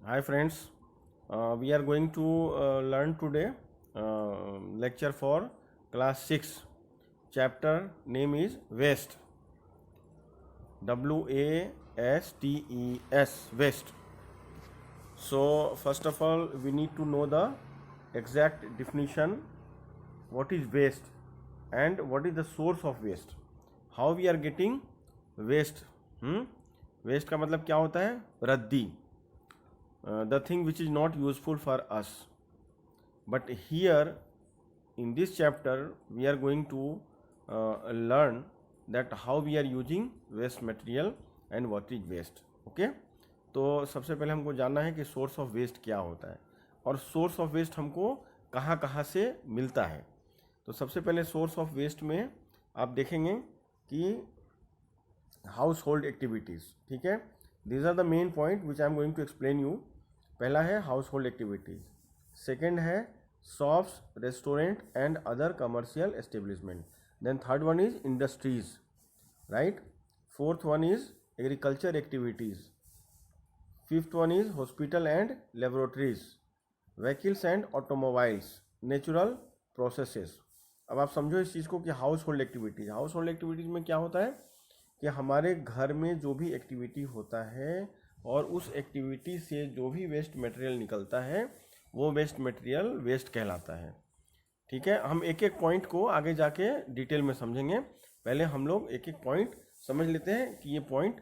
Hi friends, we are going to learn today lecture for class 6. Chapter name is waste. WASTES, waste. So first of all we need to know the exact definition, what is waste and what is the source of waste, how we are getting waste. Waste का मतलब क्या होता है? रद्दी, the thing which is not useful for us. But here in this chapter we are going to learn that how we are using waste material and what is waste. Okay, तो सबसे पहले हमको जानना है कि सोर्स ऑफ वेस्ट क्या होता है और सोर्स ऑफ वेस्ट हमको कहाँ कहाँ से मिलता है. तो सबसे पहले सोर्स ऑफ वेस्ट में आप देखेंगे कि हाउस होल्ड एक्टिविटीज़. ठीक है, these are the main point which I am going to explain you. पहला है हाउस होल्ड एक्टिविटीज़, सेकेंड है shops, restaurant and other commercial establishment, then third one is industries, right. Fourth one is agriculture activities, fifth one is hospital and laboratories, vehicles and automobiles, natural processes. अब आप समझो इस चीज़ को कि household activities, household activities में क्या होता है कि हमारे घर में जो भी एक्टिविटी होता है और उस एक्टिविटी से जो भी वेस्ट मटेरियल निकलता है वो वेस्ट मटेरियल वेस्ट कहलाता है. ठीक है, हम एक एक पॉइंट को आगे जाके डिटेल में समझेंगे. पहले हम लोग एक एक पॉइंट समझ लेते हैं कि ये पॉइंट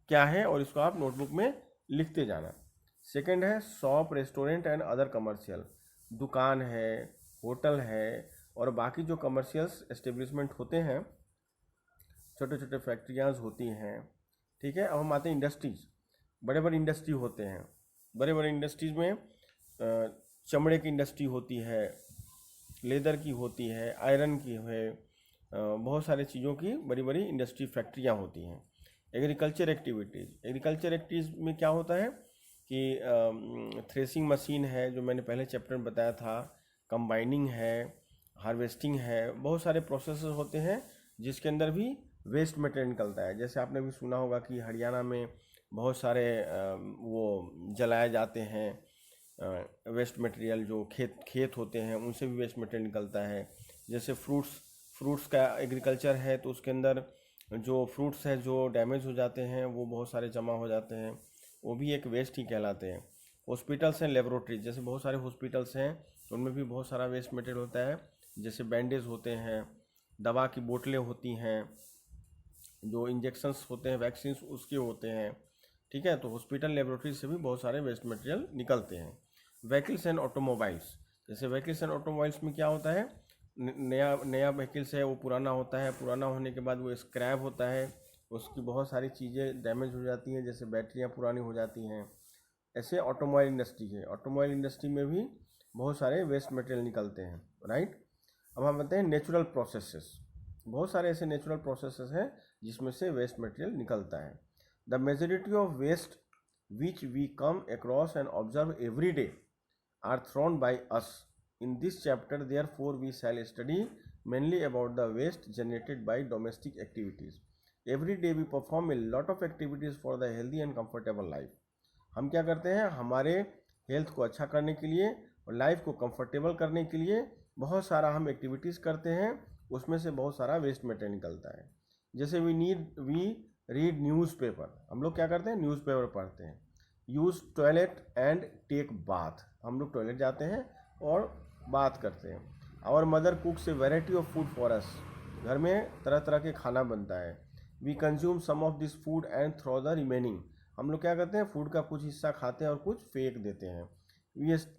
क्या है और इसको आप नोटबुक में लिखते जाना. सेकंड है shop, restaurant and other commercial, दुकान है, होटल है और बाकी जो कमर्शियल एस्टेब्लिशमेंट होते हैं, छोटे छोटे फैक्ट्रियाज होती हैं. ठीक है, अब हम आते हैं इंडस्ट्रीज. बड़े बड़े इंडस्ट्री होते हैं. बड़े बड़े इंडस्ट्रीज में चमड़े की इंडस्ट्री होती है, लेदर की होती है, आयरन की है, बहुत सारे चीज़ों की बड़ी बड़ी इंडस्ट्री फैक्ट्रियाँ होती हैं. एग्रीकल्चर एक्टिविटीज़, एग्रीकल्चर एक्टिविटीज़ में क्या होता है कि थ्रेसिंग मशीन है जो मैंने पहले चैप्टर में बताया था, कंबाइनिंग है, हार्वेस्टिंग है, बहुत सारे प्रोसेस होते हैं जिसके अंदर भी वेस्ट मटेरियल निकलता है. जैसे आपने भी सुना होगा कि हरियाणा में बहुत सारे वो जलाए जाते हैं वेस्ट मटेरियल, जो खेत होते हैं उनसे भी वेस्ट मटेरियल निकलता है. जैसे फ्रूट्स का एग्रीकल्चर है तो उसके अंदर जो फ्रूट्स है जो डैमेज हो जाते हैं वो बहुत सारे जमा हो जाते हैं, वो भी एक वेस्ट ही कहलाते हैं. हॉस्पिटल्स हैं, लेबोरेटरीज, जैसे बहुत सारे हॉस्पिटल्स हैं तो उनमें भी बहुत सारा वेस्ट मटेरियल होता है. जैसे बैंडेज होते हैं, दवा की बोतलें होती हैं, जो इंजेक्शंस होते हैं, वैक्सीन उसके होते हैं. ठीक है, तो हॉस्पिटल, लेबोरेटरी से भी बहुत सारे वेस्ट मटेरियल निकलते हैं. व्हीकल्स एंड ऑटोमोबाइल्स, जैसे व्हीकल्स एंड ऑटोमोबाइल्स में क्या होता है, नया व्हीकल्स है वो पुराना होता है, पुराना होने के बाद वो स्क्रैप होता है, उसकी बहुत सारी चीज़ें डैमेज हो जाती हैं, जैसे बैटरियाँ पुरानी हो जाती हैं. ऐसे ऑटोमोबाइल इंडस्ट्री है, ऑटोमोबाइल इंडस्ट्री में भी बहुत सारे वेस्ट मटेरियल निकलते हैं, राइट. अब हम बताते हैं नेचुरल प्रोसेसेस. बहुत सारे ऐसे नेचुरल प्रोसेसेस हैं जिसमें से वेस्ट मटेरियल निकलता है. The majority of waste which we come across and observe every day are thrown by us. In this chapter, therefore, we shall study mainly about the waste generated by domestic activities. Every day we perform a lot of activities for the healthy and comfortable life. हम क्या करते हैं, हमारे health को अच्छा करने के लिए और लाइफ को कंफर्टेबल करने के लिए बहुत सारा हम एक्टिविटीज़ करते हैं, उसमें से बहुत सारा वेस्ट मटेरियल निकलता है. जैसे वी रीड न्यूज़पेपर, हम लोग क्या करते हैं, न्यूज़पेपर पढ़ते हैं. Use toilet and take bath, हम लोग टॉयलेट जाते हैं और बात करते हैं. Our mother cooks a variety of food for us, घर में तरह तरह के खाना बनता है. We consume some of this food and throw the remaining, हम लोग क्या करते हैं, फूड का कुछ हिस्सा खाते हैं और कुछ फेंक देते हैं.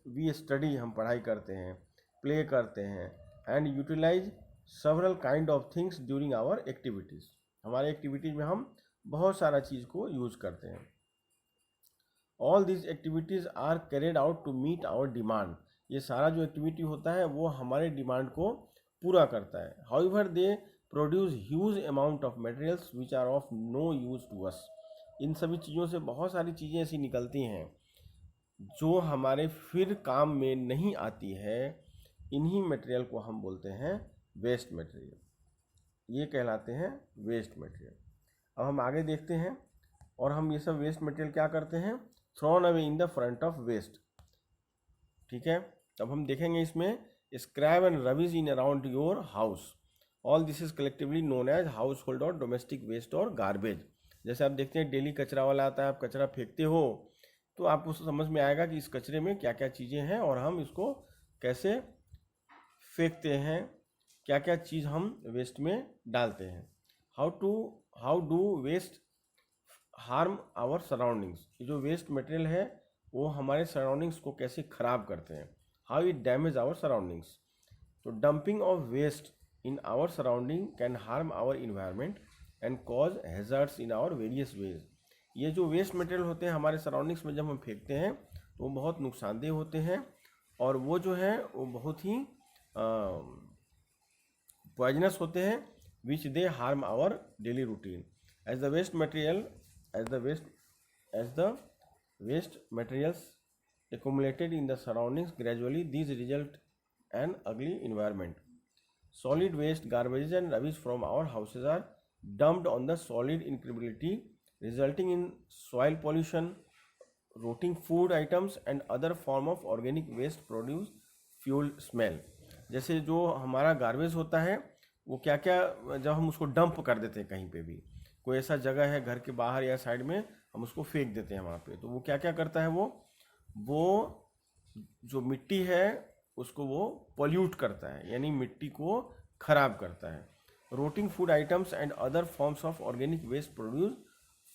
वी स्टडी, हम पढ़ाई करते हैं, प्ले करते हैं, and utilize several kind of things during our activities. हमारे एक्टिविटीज़ में हम बहुत सारा चीज़ को यूज़ करते हैं. All this activities are carried out to meet our demand, ये सारा जो एक्टिविटी होता है वो हमारे डिमांड को पूरा करता है. However they produce huge amount of materials which are of no use to us. इन सभी चीज़ों से बहुत सारी चीज़ें ऐसी निकलती हैं जो हमारे फिर काम में नहीं आती है. इन्हीं मटेरियल को हम बोलते हैं वेस्ट मटेरियल, ये कहलाते हैं वेस्ट मटेरियल. अब हम आगे देखते हैं और हम ये सब वेस्ट मटेरियल क्या करते हैं, thrown away in the front of waste. ठीक है, अब हम देखेंगे इसमें scrap and rubbish in around your house, all this is collectively known as household or domestic waste or garbage. जैसे आप देखते हैं डेली कचरा वाला आता है, आप कचरा फेंकते हो तो आपको समझ में आएगा कि इस कचरे में क्या क्या चीज़ें हैं और हम इसको कैसे फेंकते हैं, क्या क्या चीज़ हम वेस्ट में डालते हैं। How do waste harm our surroundings, जो वेस्ट मटेरियल है वो हमारे सराउंडिंग्स को कैसे ख़राब करते हैं, how it damage our surroundings. तो dumping of waste in our surrounding can harm our environment and cause hazards in our various ways. ये जो वेस्ट मटेरियल होते हैं हमारे सराउंडिंग्स में जब हम फेंकते हैं तो वो बहुत नुकसानदेह होते हैं और वो जो है वो बहुत ही पॉइजनस होते हैं, which they harm our daily routine. As the waste material as the waste materials accumulated in the surroundings, gradually these result an ugly environment. Solid waste, garbages and rubbish from our houses are dumped on the solid incredibility, resulting in soil pollution, rotting food items and other form of organic waste produce fuel smell। जैसे जो हमारा garbage होता है वो क्या क्या, जब हम उसको डंप कर देते हैं कहीं पे भी, कोई ऐसा जगह है घर के बाहर या साइड में, हम उसको फेंक देते हैं वहाँ पे, तो वो क्या क्या करता है, वो जो मिट्टी है उसको वो पोल्यूट करता है, यानी मिट्टी को खराब करता है। Rotting food items and other forms of organic waste produce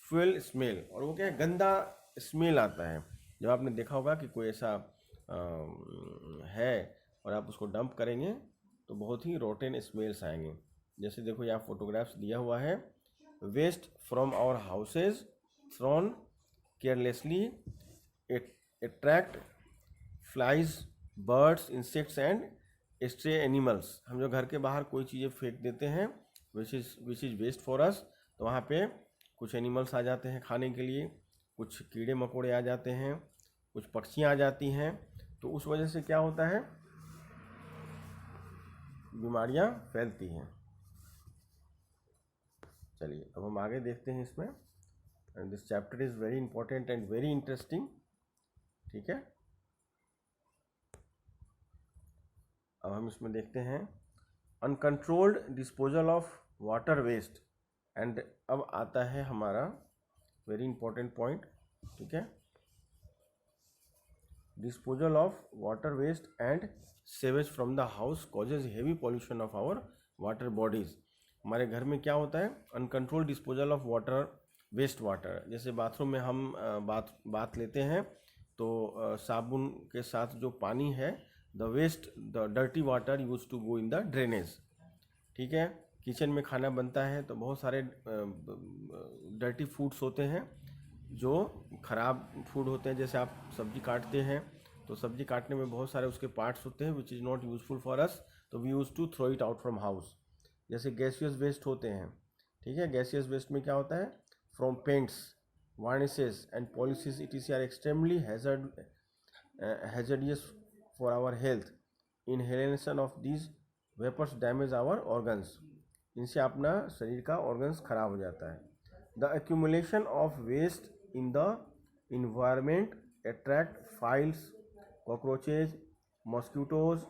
foul smell, और वो क्या है, गंदा स्मेल आता है। जब आपने देखा होगा कि कोई ऐसा है और आप उसको डंप करेंगे तो बहुत ही रोटेन स्मेल्स आएंगे। जैसे देखो यहाँ फोटोग्राफ्स दिया हुआ है, waste from our houses thrown carelessly attract flies, birds, insects and stray animals. हम जो घर के बाहर कोई चीज़ें फेंक देते हैं which is waste for us, तो वहाँ पे कुछ एनिमल्स आ जाते हैं खाने के लिए, कुछ कीड़े मकोड़े आ जाते हैं, कुछ पक्षियाँ आ जाती हैं, तो उस वजह से क्या होता है, बीमारियाँ फैलती हैं। चलिए अब हम आगे देखते हैं इसमें, and this chapter is very important and very interesting. ठीक है, अब हम इसमें देखते हैं uncontrolled disposal of water waste, and अब आता है हमारा वेरी इंपॉर्टेंट पॉइंट। ठीक है, disposal of water waste and sewage from the house causes heavy pollution of our water bodies. हमारे घर में क्या होता है, uncontrolled disposal of water waste water, जैसे बाथरूम में हम बात लेते हैं तो साबुन के साथ जो पानी है, the dirty water use to go in the drainage. ठीक है, किचन में खाना बनता है तो बहुत सारे डर्टी फूड्स होते हैं जो ख़राब फूड होते हैं। जैसे आप सब्जी काटते हैं तो सब्जी काटने में बहुत सारे उसके पार्ट्स होते हैं which is not useful for us, तो we use to throw it out from house. जैसे गैसियस वेस्ट होते हैं, ठीक है, गैसियस वेस्ट में क्या होता है, from paints, varnishes and polishes etc are extremely hazardous for our health. Inhalation of these vapours damage our organs, इनसे अपना शरीर का ऑर्गन्स खराब हो जाता है। The accumulation of waste in the environment attract flies, cockroaches, mosquitoes,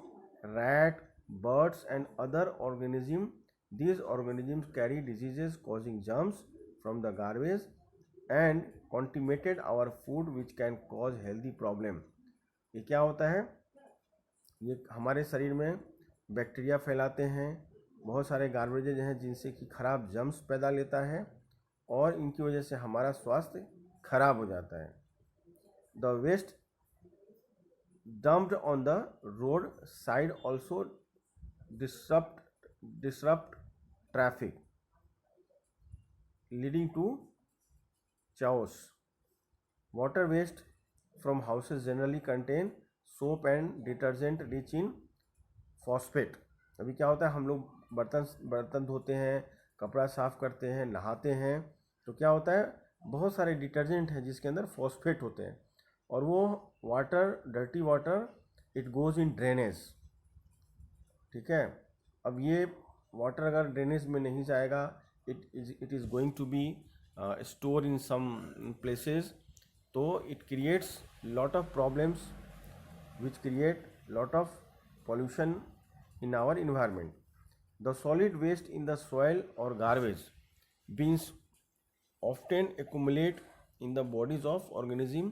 rat, birds and other organisms. These organisms carry diseases causing germs from the garbage and contaminated our food which can cause healthy problem। ये क्या होता है, ये हमारे शरीर में bacteria फैलाते हैं, बहुत सारे गार्बेजेज हैं जिनसे कि खराब जर्म्स पैदा लेता है और इनकी वजह से हमारा स्वास्थ्य खराब हो जाता है। The waste dumped on the road side also disrupt traffic leading to chaos. Water waste from houses generally contain soap and detergent rich in phosphate। अभी क्या होता है, हम लोग बर्तन धोते हैं, कपड़ा साफ करते हैं, नहाते हैं, तो क्या होता है, बहुत सारे डिटर्जेंट हैं जिसके अंदर फॉस्फेट होते हैं और वो water, dirty water, it goes in drainage. ठीक है, अब ये वाटर अगर ड्रेनेज में नहीं जाएगा, it is going to be store in some places तो it creates lot of problems which create lot of pollution in our environment. The solid waste in the soil or garbage bins often accumulate in the bodies of organism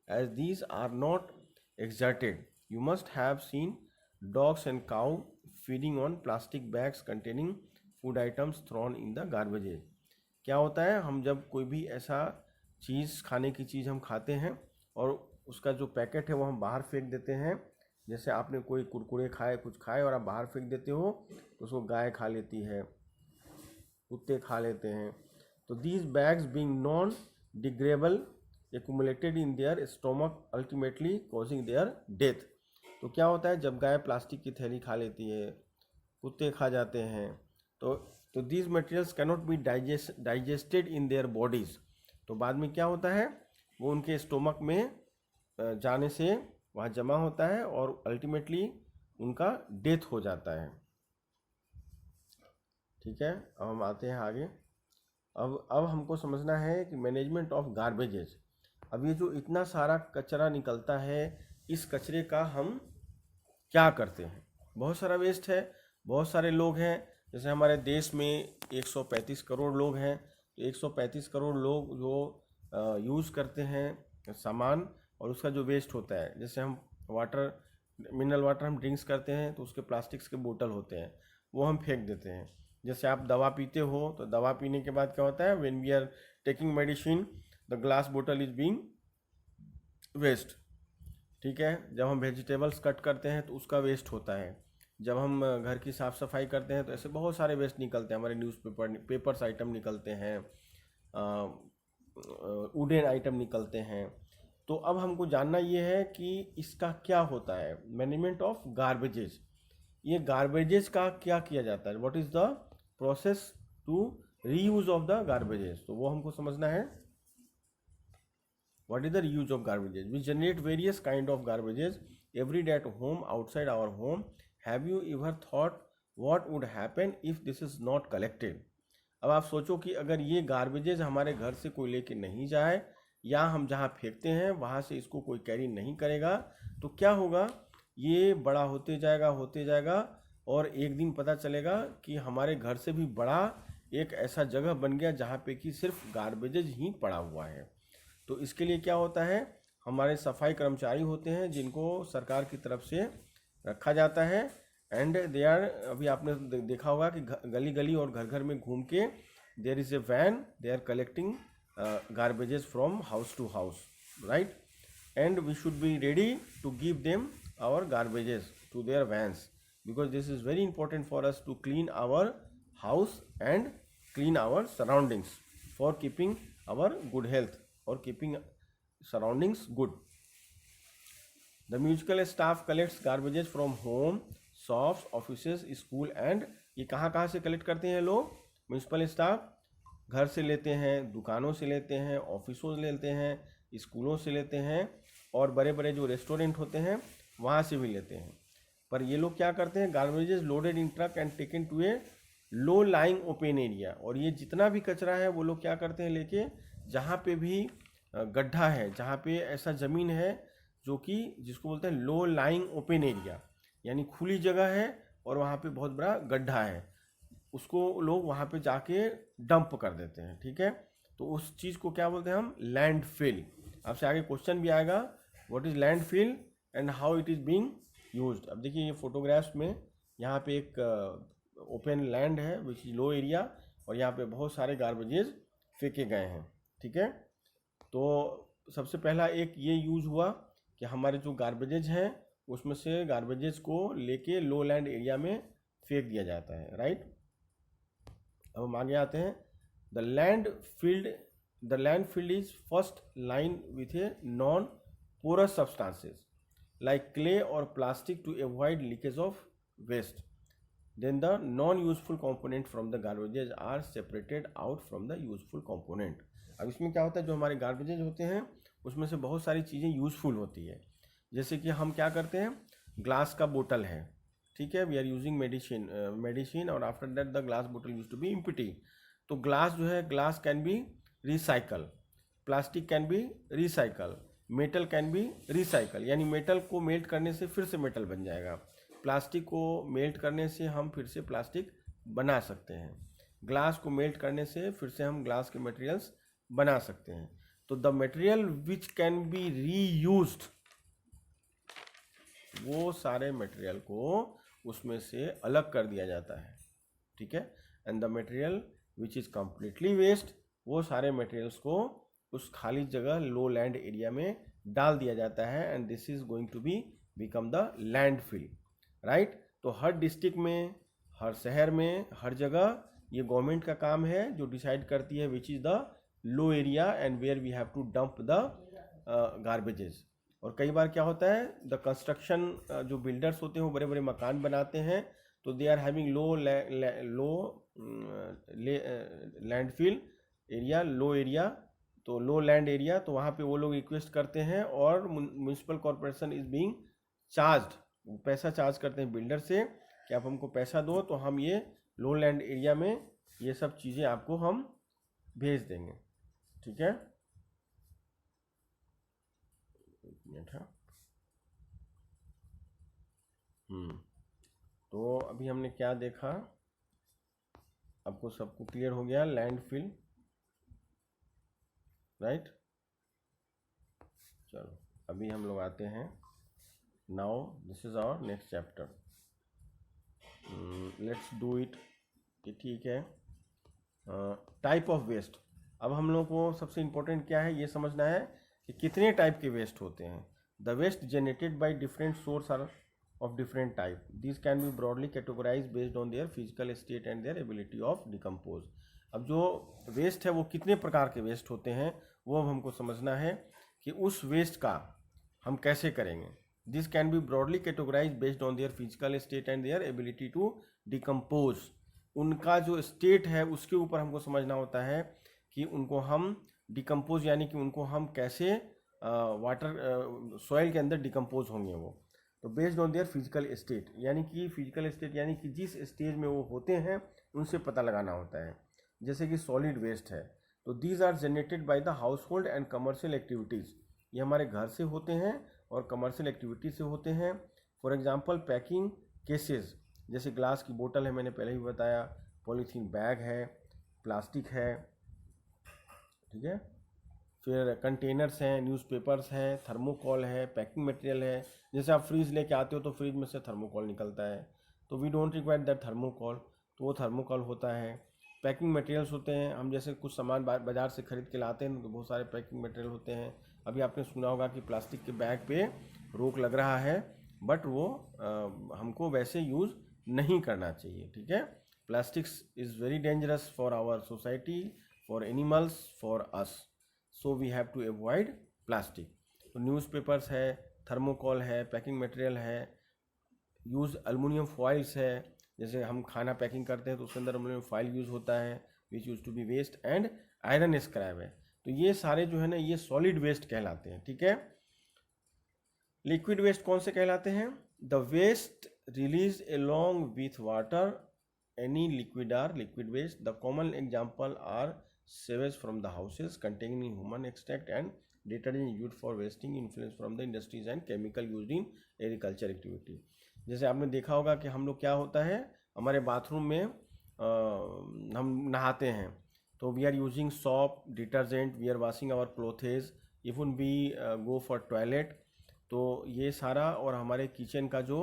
as these are not extracted. You must have seen dogs and cow feeding on plastic bags containing food items thrown in the garbage. क्या होता है, हम जब कोई भी ऐसा चीज़ खाने की चीज़ हम खाते हैं और उसका जो पैकेट है वो हम बाहर फेंक देते हैं, जैसे आपने कोई कुरकुरे खाए, कुछ खाए और आप बाहर फेंक देते हो तो उसको गाय खा लेती है, कुत्ते खा लेते हैं. तो these bags being non degradable accumulated in their stomach ultimately causing there death. तो क्या होता है, जब गाय प्लास्टिक की थैली खा लेती है, कुत्ते खा जाते हैं, तो these materials cannot be digested in their bodies. तो बाद में क्या होता है, वो उनके स्टोमक में जाने से वहाँ जमा होता है और अल्टीमेटली उनका डेथ हो जाता है. ठीक है, अब हम आते हैं आगे. अब हमको समझना है कि मैनेजमेंट ऑफ गार्बेजेस. अब ये जो इतना सारा कचरा निकलता है, इस कचरे का हम क्या करते हैं. बहुत सारा वेस्ट है, बहुत सारे लोग हैं. जैसे हमारे देश में 135 करोड़ लोग हैं, तो 135 करोड़ लोग जो यूज़ करते हैं सामान और उसका जो वेस्ट होता है, जैसे हम वाटर, मिनरल वाटर हम ड्रिंक्स करते हैं तो उसके प्लास्टिक्स के बोतल होते हैं, वो हम फेंक देते हैं. जैसे आप दवा पीते हो तो दवा पीने के बाद क्या होता है, when we are taking medicine the glass bottle is being waste. ठीक है, जब हम वेजिटेबल्स कट करते हैं तो उसका वेस्ट होता है. जब हम घर की साफ़ सफाई करते हैं तो ऐसे बहुत सारे वेस्ट निकलते हैं. हमारे पेपर्स आइटम निकलते हैं, वुडन आइटम निकलते हैं. तो अब हमको जानना ये है कि इसका क्या होता है, मैनेजमेंट ऑफ गार्बेजेस. ये गार्बेजेस का क्या किया जाता है, what is the process to reuse of the garbages. तो वो हमको समझना है. What is the reuse of garbages. We generate various kind of garbages every day at home, outside our home. Have you ever thought what would happen if this is not collected. अब आप सोचो कि अगर ये garbages हमारे घर से कोई लेके नहीं जाए या हम जहाँ फेंकते हैं वहाँ से इसको कोई कैरी नहीं करेगा, तो क्या होगा, ये बड़ा होते जाएगा और एक दिन पता चलेगा कि हमारे घर से भी बड़ा एक ऐसा जगह बन गया जहाँ पे कि सिर्फ गार्बेजेज ही पड़ा हुआ है. तो इसके लिए क्या होता है, हमारे सफाई कर्मचारी होते हैं जिनको सरकार की तरफ से रखा जाता है, एंड दे आर, अभी आपने देखा होगा कि गली गली और घर घर में घूम के there is a van, they are collecting garbages from house to house, right? And we should be ready to give them our garbages to their vans, because this is very important for us to clean our house and clean our surroundings for keeping our good health or keeping surroundings good. The municipal staff collects garbages from home, shops, offices, school and ये कहाँ से collect करते हैं लोग, municipal staff घर से लेते हैं, दुकानों से लेते हैं, ऑफिसों से लेते हैं, स्कूलों से लेते हैं और बड़े बड़े जो रेस्टोरेंट होते हैं वहाँ से भी लेते हैं. पर ये लोग क्या करते हैं, garbages loaded in truck and taken to a low lying open area. और ये जितना भी कचरा है वो लोग क्या करते हैं, लेके जहाँ पे भी गड्ढा है, जहाँ पे ऐसा ज़मीन है जो कि जिसको बोलते हैं लो लाइंग ओपन एरिया, यानी खुली जगह है और वहाँ पे बहुत बड़ा गड्ढा है, उसको लोग वहाँ पे जाके डंप कर देते हैं. ठीक है, तो उस चीज़ को क्या बोलते हैं हम, लैंड फिल. आपसे आगे क्वेश्चन भी आएगा, what is landfill and how it is being used. अब देखिए ये फोटोग्राफ्स में यहाँ पे एक ओपन लैंड है विच इज लो एरिया और यहाँ पे बहुत सारे गार्बेजेस फेंके गए हैं. ठीक है, तो सबसे पहला एक ये यूज हुआ कि हमारे जो गार्बेजेज हैं उसमें से गार्बेजेस को लेके लो लैंड एरिया में फेंक दिया जाता है, राइट. अब हम आगे आते हैं. The land field is first line with a non porous substances like clay और plastic to avoid leakage of waste. Then the non useful component from the garbages are separated out from the useful component. अब इसमें क्या होता है, जो हमारे गार्बेजेज होते हैं उसमें से बहुत सारी चीज़ें यूजफुल होती है. जैसे कि हम क्या करते हैं, ग्लास का बोतल है, ठीक है, वी आर यूजिंग मेडिसिन और आफ्टर दैट द ग्लास बोतल यूज टू बी एम्प्टी. तो ग्लास जो है, glass can be recycle. Plastic can be recycle, metal can be recycle, यानी मेटल को मेल्ट करने से फिर से मेटल बन जाएगा, प्लास्टिक को मेल्ट करने से हम फिर से प्लास्टिक बना सकते हैं, ग्लास को मेल्ट करने से फिर से हम ग्लास के मटेरियल्स बना सकते हैं। तो the material which can be reused, वो सारे मटेरियल को उसमें से अलग कर दिया जाता है, ठीक है। And the material which is completely waste, वो सारे मटेरियल्स को उस खाली जगह लो लैंड एरिया में डाल दिया जाता है, and this is going to be become the landfill, right. तो हर डिस्ट्रिक्ट में, हर शहर में, हर जगह ये गवर्नमेंट का काम है जो डिसाइड करती है which is the low area and where we have to dump the garbages. और कई बार क्या होता है, द कंस्ट्रक्शन जो बिल्डर्स होते हैं वो बड़े बड़े मकान बनाते हैं, तो they are having low landfill area, low area, तो लो लैंड एरिया, तो वहाँ पे वो लोग रिक्वेस्ट करते हैं और municipal corporation is being charged, पैसा चार्ज करते हैं बिल्डर से कि आप हमको पैसा दो तो हम ये लो लैंड एरिया में ये सब चीज़ें आपको हम भेज देंगे, ठीक है। एक मिनट है। तो अभी हमने क्या देखा, आपको सबको क्लियर हो गया, लैंडफिल, राइट। चलो अभी हम लोग आते हैं, now this is our next chapter, let's do it, ठीक है। Type of waste. अब हम लोग को सबसे इम्पोर्टेंट क्या है ये समझना है कि कितने टाइप के वेस्ट होते हैं। The waste generated by different source are of different type. These can be broadly categorized based on their physical state and their ability of decompose. अब जो वेस्ट है वो कितने प्रकार के वेस्ट होते हैं वो अब हमको समझना है कि उस वेस्ट का हम कैसे करेंगे। This can be broadly categorize based on their physical state and their ability to decompose. उनका जो स्टेट है उसके ऊपर हमको समझना होता है कि उनको हम डिकम्पोज यानी कि उनको हम कैसे वाटर सॉइल के अंदर डिकम्पोज होंगे वो। तो based on their physical state, यानी कि फिजिकल स्टेट यानी कि जिस स्टेज में वो होते हैं उनसे पता लगाना होता है। जैसे कि सॉलिड वेस्ट है तो these are generated by the household and commercial activities, ये हमारे घर से होते हैं और कमर्शियल एक्टिविटी से होते हैं। फॉर एग्जांपल पैकिंग केसेस, जैसे ग्लास की बोतल है, मैंने पहले ही बताया, पॉलीथीन बैग है, प्लास्टिक है, ठीक है, फिर कंटेनर्स हैं, न्यूज़पेपर्स हैं, थर्मोकॉल है, पैकिंग मटेरियल है। जैसे आप फ्रीज लेके आते हो तो फ्रीज में से थर्मोकॉल निकलता है, तो we don't require that thermocol, तो वो थर्मोकॉल होता है। पैकिंग मटेरियल्स होते हैं, हम जैसे कुछ सामान बाज़ार से खरीद के लाते हैं तो बहुत सारे पैकिंग मटेरियल होते हैं। अभी आपने सुना होगा कि प्लास्टिक के बैग पे रोक लग रहा है, बट वो हमको वैसे यूज़ नहीं करना चाहिए, ठीक है। Plastics is very dangerous for our society, for animals, for us, so we have to avoid plastic. तो न्यूज़पेपर्स है, थर्मोकॉल है, पैकिंग मटेरियल है, यूज़ एल्युमिनियम फॉइल्स है, जैसे हम खाना पैकिंग करते हैं तो उसके अंदर एल्युमिनियम फॉइल यूज़ होता है which use to be waste, and iron scrap है। तो ये सारे जो है ना ये सॉलिड वेस्ट कहलाते हैं, ठीक है। लिक्विड वेस्ट कौन से कहलाते हैं? The waste release along with water, any liquid or liquid waste. The common example are sewage from the houses containing human extract and detergent used for wasting influence from the industries and chemical used in agriculture activity. जैसे आपने देखा होगा कि हम लोग क्या होता है हमारे बाथरूम में हम नहाते हैं तो we are using soap, detergent, we are washing our clothes, even we go for toilet, तो ये सारा और हमारे किचन का जो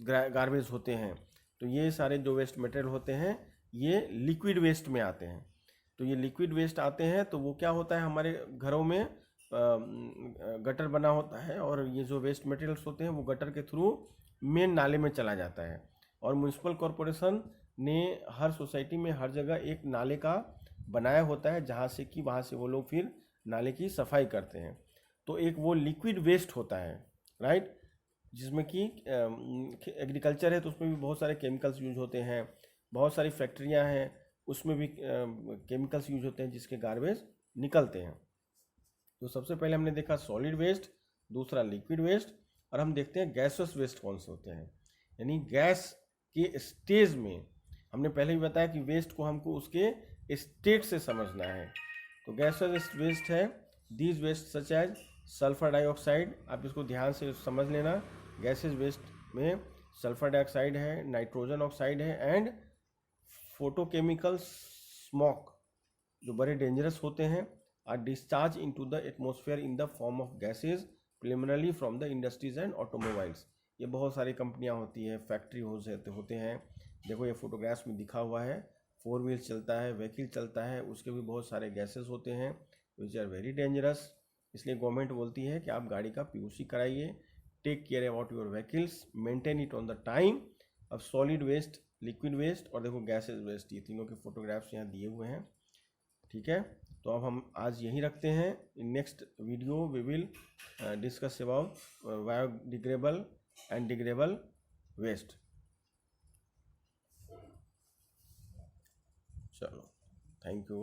गार्बेज होते हैं तो ये सारे जो वेस्ट मटेरियल होते हैं ये लिक्विड वेस्ट में आते हैं। तो ये लिक्विड वेस्ट आते हैं तो वो क्या होता है हमारे घरों में गटर बना होता है और ये जो वेस्ट मटेरियल्स होते हैं वो गटर के थ्रू मेन नाले में चला जाता है। और म्यूनसिपल कॉरपोरेशन ने हर सोसाइटी में हर जगह एक नाले का बनाया होता है जहाँ से कि वहाँ से वो लोग फिर नाले की सफाई करते हैं। तो एक वो लिक्विड वेस्ट होता है, राइट, जिसमें कि एग्रीकल्चर है तो उसमें भी बहुत सारे केमिकल्स यूज होते हैं, बहुत सारी फैक्ट्रियां हैं उसमें भी केमिकल्स यूज होते हैं जिसके गार्बेज निकलते हैं। तो सबसे पहले हमने देखा सॉलिड वेस्ट, दूसरा लिक्विड वेस्ट, और हम देखते हैं गैसस वेस्ट कौन से होते हैं। यानी गैस के स्टेज में हमने पहले भी बताया कि वेस्ट को हमको उसके स्टेट से समझना है तो गैसेस वेस्ट है these waste such as sulphur dioxide, आप इसको ध्यान से समझ लेना। गैसेस वेस्ट में सल्फर डाइऑक्साइड है, नाइट्रोजन ऑक्साइड है एंड फोटोकेमिकल स्मोक जो बड़े डेंजरस होते हैं are discharge into the atmosphere in the form of gases preliminarily from the industries and automobiles. ये बहुत सारी कंपनियां होती है, फैक्ट्री होते हैं। देखो ये फोटोग्राफ्स में दिखा हुआ है, 4 व्हील्स चलता है, व्हीकल चलता है, उसके भी बहुत सारे गैसेस होते हैं विच आर वेरी डेंजरस। इसलिए गवर्नमेंट बोलती है कि आप गाड़ी का PUC कराइए, take care about your vehicles, maintain it on the time. अब सॉलिड वेस्ट, लिक्विड वेस्ट और देखो गैसेज वेस्ट, ये तीनों के फोटोग्राफ्स यहाँ दिए हुए हैं। ठीक है, तो अब हम आज यहीं रखते हैं। In next video we will discuss about biodegradable and degradable waste. चलो, थैंक यू।